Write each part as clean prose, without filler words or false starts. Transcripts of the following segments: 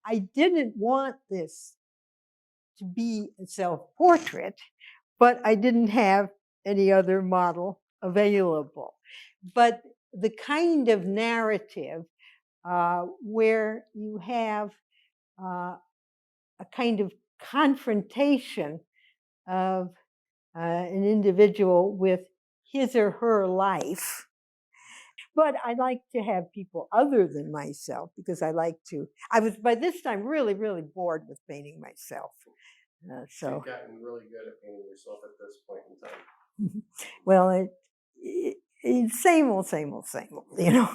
I didn't want this to be a self-portrait, but I didn't have any other model available. But the kind of narrative where you have a kind of confrontation of an individual with his or her life. But I like to have people other than myself because I was by this time really, really bored with painting myself. So you've gotten really good at painting yourself at this point in time. Well, same old, you know.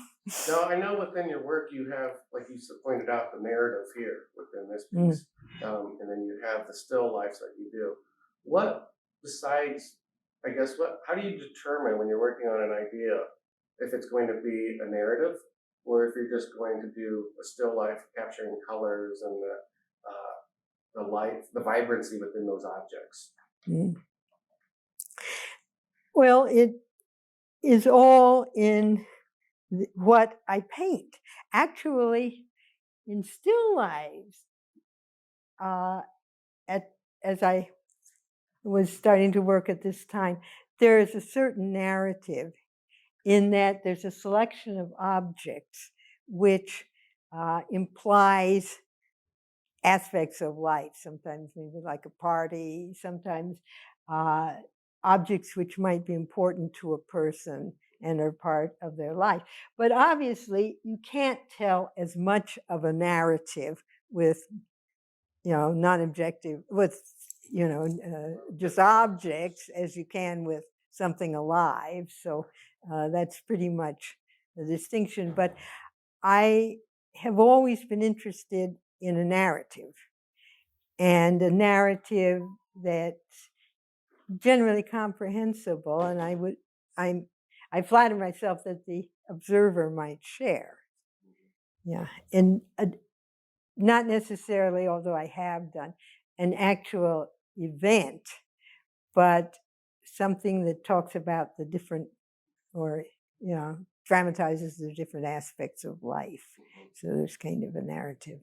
Now, I know within your work you have, like you pointed out, the narrative here within this piece, and then you have the still lifes that you do. What besides, I guess, how do you determine when you're working on an idea if it's going to be a narrative or if you're just going to do a still life capturing colors and the light, the vibrancy within those objects? Well, it is all in what I paint. Actually, in still lives, as I was starting to work at this time, there is a certain narrative in that there's a selection of objects which implies aspects of life, sometimes maybe like a party, sometimes objects which might be important to a person and are part of their life. But obviously, you can't tell as much of a narrative with, non-objective, with, just objects as you can with something alive. So that's pretty much the distinction. But I have always been interested in a narrative, and a narrative that's generally comprehensible, and I flatter myself that the observer might share. Yeah, and not necessarily, although I have done an actual event, but something that talks about the different, or dramatizes the different aspects of life. So there's kind of a narrative.